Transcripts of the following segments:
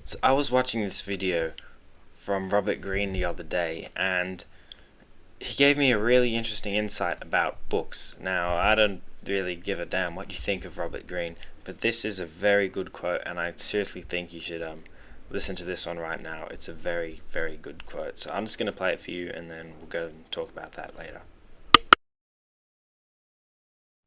So I was watching this video from Robert Greene the other day, and he gave me a really interesting insight about books. Now, I don't really give a damn what you think of Robert Greene, but this is a very good quote, and I seriously think you should listen to this one right now. It's a very, very good quote. So I'm just going to play it for you, and then we'll go and talk about that later.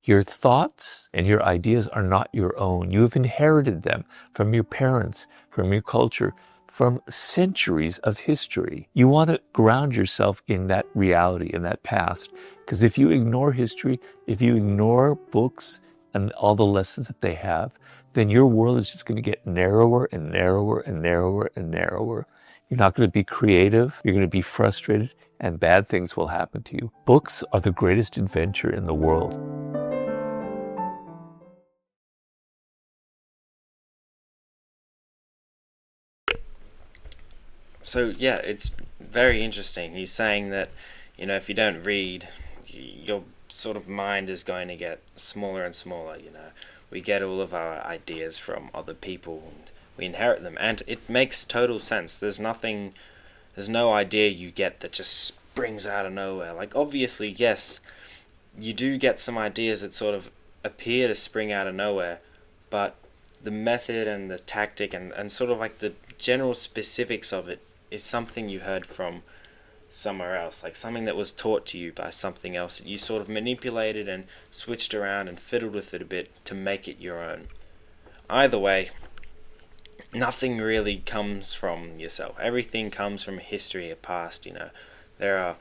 Your thoughts and your ideas are not your own. You have inherited them from your parents, from your culture, from centuries of history. You want to ground yourself in that reality, in that past. Because if you ignore history, if you ignore books and all the lessons that they have, then your world is just going to get narrower and narrower and narrower and narrower. You're not going to be creative. You're going to be frustrated, and bad things will happen to you. Books are the greatest adventure in the world. So yeah, it's very interesting. He's saying that, if you don't read, your sort of mind is going to get smaller and smaller. We get all of our ideas from other people, and we inherit them, and it makes total sense. There's no idea you get that just springs out of nowhere. Like, obviously, yes, you do get some ideas that sort of appear to spring out of nowhere, but the method and the tactic and sort of like the general specifics of it is something you heard from somewhere else, like something that was taught to you by something else. You sort of manipulated and switched around and fiddled with it a bit to make it your own. Either way, nothing really comes from yourself. Everything comes from history, a past. There are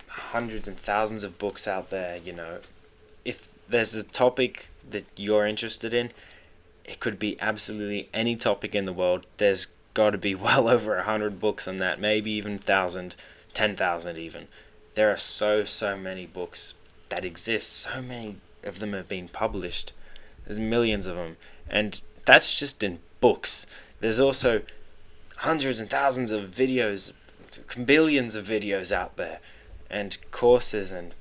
hundreds and thousands of books out there. If there's a topic that you're interested in, it could be absolutely any topic in the world. There's got to be well over 100 books on that, maybe even 1,000, 10,000 even. There are so many books that exist. So many of them have been published. There's millions of them, and that's just in books. There's also hundreds and thousands of videos, billions of videos out there, and courses, and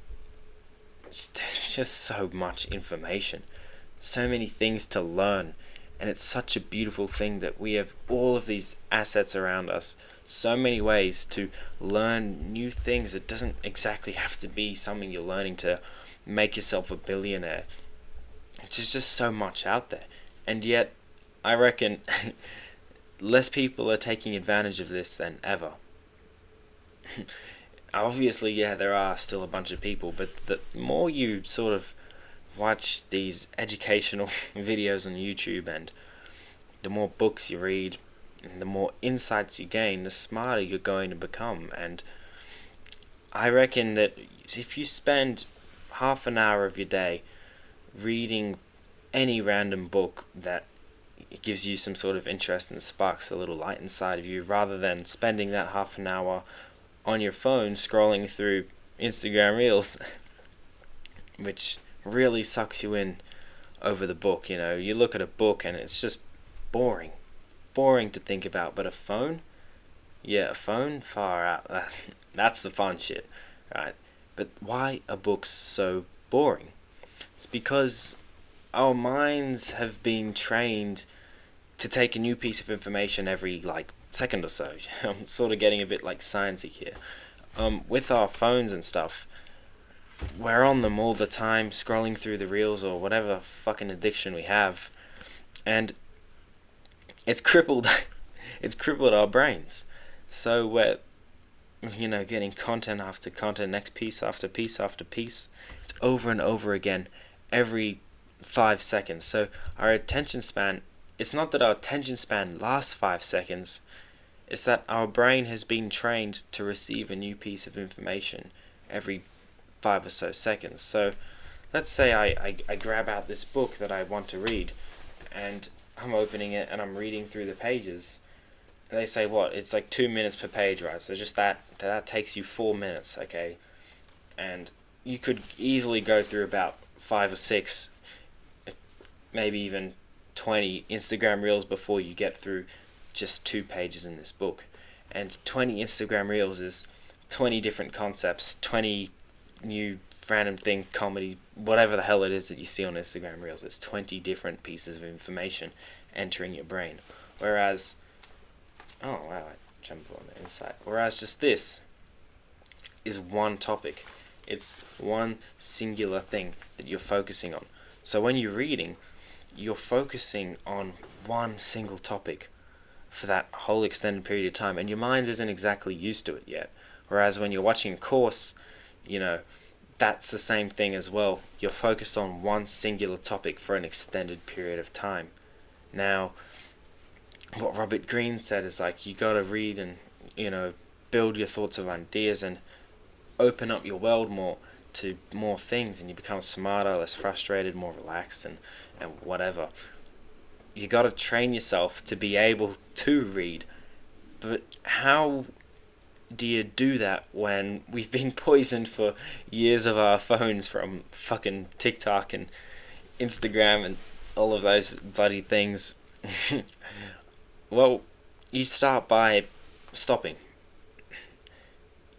just so much information. So many things to learn, and it's such a beautiful thing that we have all of these assets around us, so many ways to learn new things. It doesn't exactly have to be something you're learning to make yourself a billionaire. There's just so much out there, and yet I reckon less people are taking advantage of this than ever. Obviously, yeah, there are still a bunch of people, but the more you sort of watch these educational videos on YouTube, and the more books you read, and the more insights you gain, the smarter you're going to become. And I reckon that if you spend half an hour of your day reading any random book that gives you some sort of interest and sparks a little light inside of you, rather than spending that half an hour on your phone scrolling through Instagram Reels, which really sucks you in over the book. You look at a book and it's just boring to think about. But a phone, yeah, a phone, far out. That's the fun shit, right? But why are books so boring? It's because our minds have been trained to take a new piece of information every second or so. I'm sort of getting a bit sciencey here. With our phones and stuff, we're on them all the time, scrolling through the reels or whatever fucking addiction we have, and it's crippled it's crippled our brains. So we're getting content after content, next piece after piece after piece. It's over and over again every 5 seconds. So our attention span, it's not that our attention span lasts 5 seconds, it's that our brain has been trained to receive a new piece of information every 5 or so seconds. So let's say I grab out this book that I want to read, and I'm opening it and I'm reading through the pages. And they say what? It's 2 minutes per page, right? So just that takes you 4 minutes, okay? And you could easily go through about 5 or 6, maybe even 20 Instagram Reels before you get through just 2 pages in this book. And 20 Instagram Reels is 20 different concepts, 20 new random thing, comedy, whatever the hell it is that you see on Instagram Reels. It's 20 different pieces of information entering your brain. Whereas Oh wow, I jumped on the inside. Whereas just this is one topic. It's one singular thing that you're focusing on. So when you're reading, you're focusing on one single topic for that whole extended period of time, and your mind isn't exactly used to it yet. Whereas when you're watching a course, you know, that's the same thing as well. You're focused on one singular topic for an extended period of time. Now, what Robert Greene said is like, you gotta read and, build your thoughts of ideas and open up your world more to more things, and you become smarter, less frustrated, more relaxed, and whatever. You gotta train yourself to be able to read. But how do you do that when we've been poisoned for years of our phones from fucking TikTok and Instagram and all of those bloody things? Well, you start by stopping.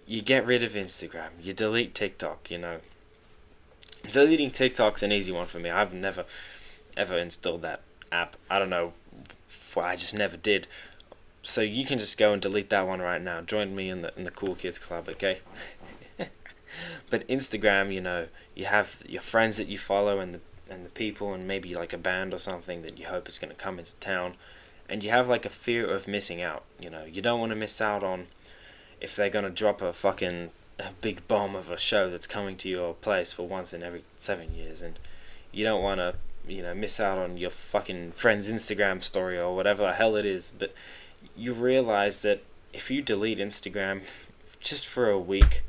You get rid of Instagram. You delete TikTok, Deleting TikTok's an easy one for me. I've never ever installed that app. I don't know why, I just never did. So you can just go and delete that one right now. Join me in the cool kids club, okay? But Instagram, you have your friends that you follow and the people, and maybe like a band or something that you hope is going to come into town, and you have like a fear of missing out. You don't want to miss out on if they're going to drop a big bomb of a show that's coming to your place for once in every 7 years, and you don't want to miss out on your fucking friend's Instagram story or whatever the hell it is. But you realize that if you delete Instagram just for a week,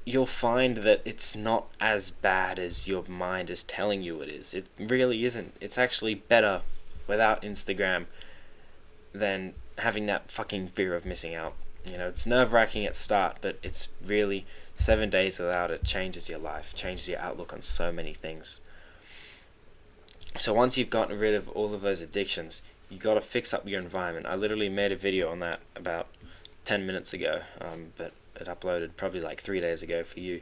you'll find that it's not as bad as your mind is telling you it is. It really isn't. It's actually better without Instagram than having that fucking fear of missing out. It's nerve-wracking at start, but it's really 7 days without it changes your life, changes your outlook on so many things. So once you've gotten rid of all of those addictions, you got to fix up your environment. I literally made a video on that about 10 minutes ago, but it uploaded probably like 3 days ago for you.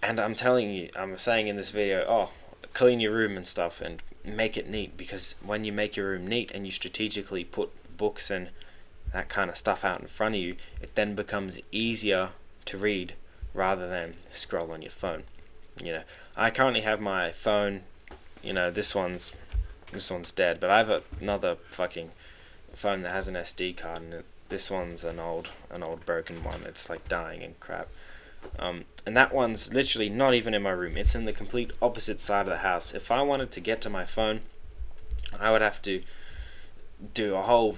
And I'm saying in this video, clean your room and stuff and make it neat, because when you make your room neat and you strategically put books and that kind of stuff out in front of you, it then becomes easier to read rather than scroll on your phone. I currently have my phone, this one's dead, but I have another fucking phone that has an SD card, and this one's an old broken one. It's like dying and crap. And that one's literally not even in my room. It's in the complete opposite side of the house. If I wanted to get to my phone, I would have to do a whole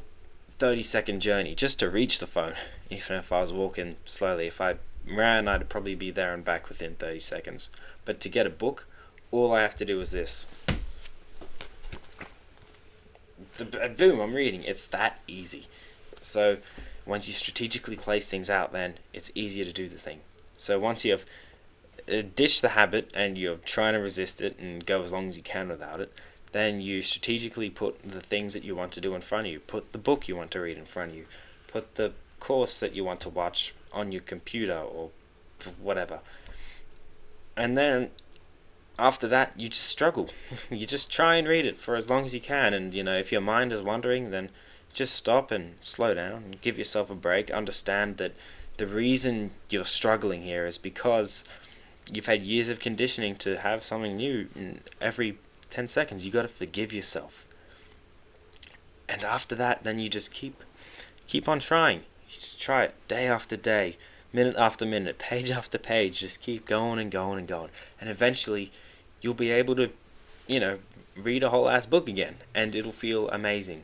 30-second journey just to reach the phone. Even if I was walking slowly, if I ran, I'd probably be there and back within 30 seconds. But to get a book, all I have to do is this. Boom, I'm reading. It's that easy. So once you strategically place things out, then it's easier to do the thing. So once you've ditched the habit and you're trying to resist it and go as long as you can without it, then you strategically put the things that you want to do in front of you. Put the book you want to read in front of you. Put the course that you want to watch on your computer or whatever. And then after that, you just struggle. You just try and read it for as long as you can. And, if your mind is wandering, then just stop and slow down and give yourself a break. Understand that the reason you're struggling here is because you've had years of conditioning to have something new in every 10 seconds. You got to forgive yourself. And after that, then you just keep on trying. You just try it day after day, minute after minute, page after page. Just keep going and going and going. And eventually, you'll be able to, read a whole ass book again, and it'll feel amazing.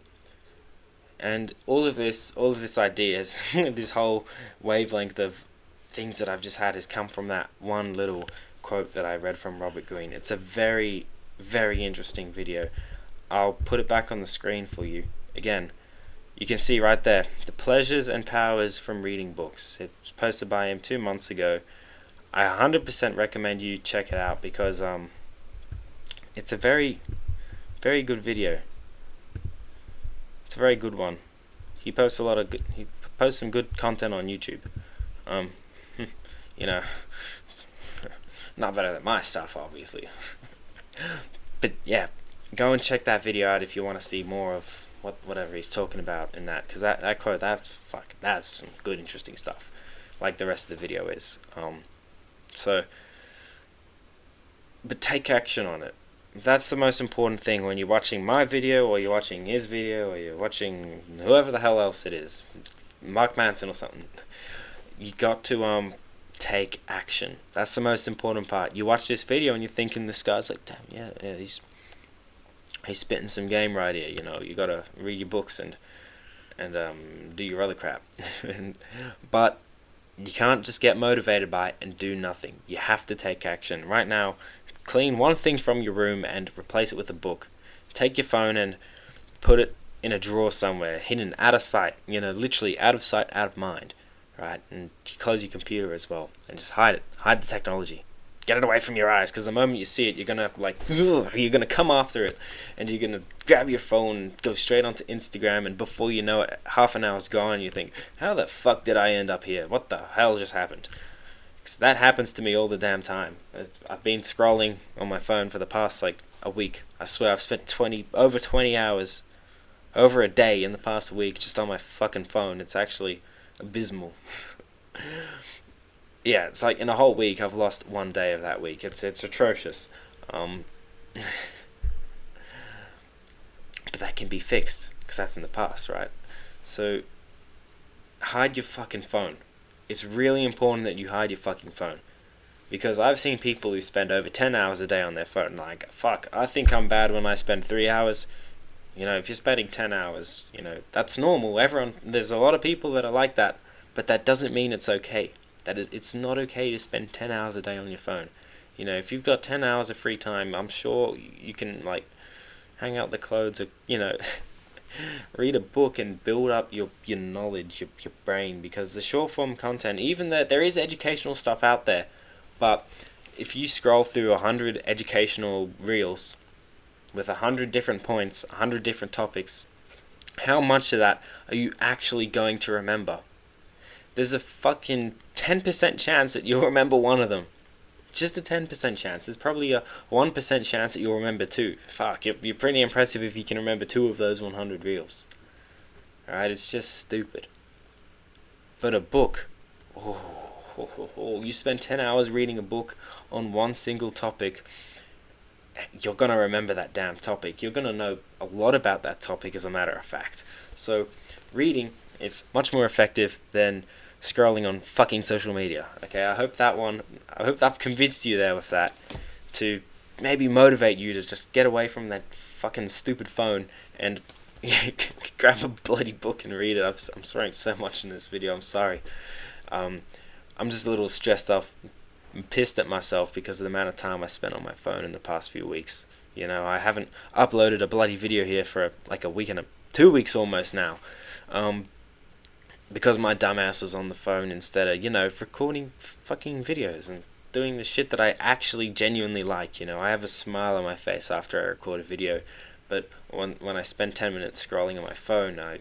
And all of this ideas, this whole wavelength of things that I've just had has come from that one little quote that I read from Robert Greene. It's a very, very interesting video. I'll put it back on the screen for you. Again, you can see right there, the pleasures and powers from reading books. It was posted by him 2 months ago. I 100% recommend you check it out, because it's a very, very good video. It's a very good one. He posts some good content on YouTube. It's not better than my stuff, obviously. But yeah, go and check that video out if you want to see more of whatever he's talking about in that, because that quote, that's some good interesting stuff, like the rest of the video is. So, but take action on it. That's the most important thing when you're watching my video, or you're watching his video, or you're watching whoever the hell else it is, Mark Manson or something. You got to take action. That's the most important part. You watch this video and you're thinking, this guy's like, damn, yeah, he's spitting some game right here. You know, you gotta read your books and do your other crap. But you can't just get motivated by it and do nothing. You have to take action. Right now, clean one thing from your room and replace it with a book. Take your phone and put it in a drawer somewhere, hidden, out of sight. You know, literally out of sight, out of mind. Right? And you close your computer as well. And just hide it. Hide the technology. Get it away from your eyes, because the moment you see it, you're gonna you're gonna come after it, and you're gonna grab your phone, go straight onto Instagram, and before you know it, half an hour's gone. You think, how the fuck did I end up here? What the hell just happened? Because that happens to me all the damn time. I've been scrolling on my phone for the past like a week. I swear I've spent over 20 hours, over a day in the past week just on my fucking phone. It's actually abysmal. Yeah, it's like in a whole week I've lost one day of that week. It's atrocious. But that can be fixed, because that's in the past, right? So hide your fucking phone. It's really important that you hide your fucking phone, because I've seen people who spend over 10 hours a day on their phone. Like, fuck, I think I'm bad when I spend 3 hours. You know, if you're spending 10 hours, you know, that's normal. There's a lot of people that are like that, but that doesn't mean it's okay. It's not okay to spend 10 hours a day on your phone. You know, if you've got 10 hours of free time, I'm sure you can, like, hang out the clothes, or, you know, read a book and build up your knowledge, your brain, because the short form content, even that there is educational stuff out there, but if you scroll through 100 educational reels with 100 different points, 100 different topics, how much of that are you actually going to remember? There's a fucking 10% chance that you'll remember one of them. Just a 10% chance. There's probably a 1% chance that you'll remember two. Fuck, you're pretty impressive if you can remember 2 of those 100 reels. Alright, it's just stupid. But a book, you spend 10 hours reading a book on one single topic, you're going to remember that damn topic. You're going to know a lot about that topic, as a matter of fact. So, reading is much more effective than scrolling on fucking social media. Okay, I hope I've convinced you there with that, to maybe motivate you to just get away from that fucking stupid phone and grab a bloody book and read it. I'm swearing so much in this video, I'm sorry. I'm just a little stressed off, pissed at myself because of the amount of time I spent on my phone in the past few weeks. You know, I haven't uploaded a bloody video here for like a week and 2 weeks almost now. Because my dumbass was on the phone instead of, you know, recording fucking videos and doing the shit that I actually genuinely like. You know, I have a smile on my face after I record a video, but when I spend 10 minutes scrolling on my phone, man,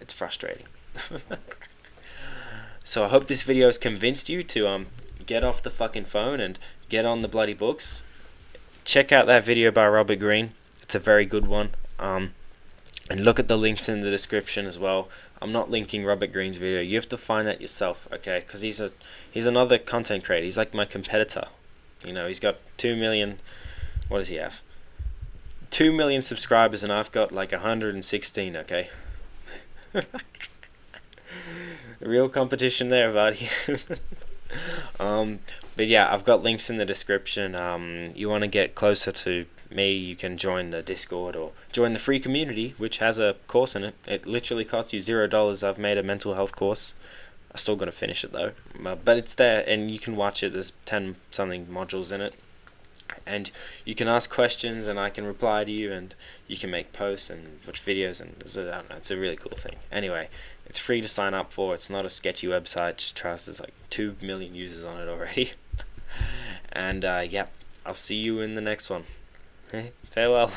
it's frustrating. So I hope this video has convinced you to get off the fucking phone and get on the bloody books. Check out that video by Robert Greene. It's a very good one. And look at the links in the description as well. I'm not linking Robert Greene's video. You have to find that yourself, okay? Because he's another content creator. He's like my competitor. You know, he's got 2 million. What does he have? 2 million subscribers, and I've got like 116. Okay. Real competition there, buddy. But yeah, I've got links in the description. You want to get closer to me, you can join the Discord or join the free community, which has a course in it. It literally costs you $0. I've made a mental health course. I still got to finish it though, but it's there and you can watch it. There's 10 something modules in it, and you can ask questions and I can reply to you, and you can make posts and watch videos, and I don't know, it's a really cool thing. Anyway, it's free to sign up for. It's not a sketchy website. Just trust. There's like 2 million users on it already. And yeah, I'll see you in the next one. Farewell.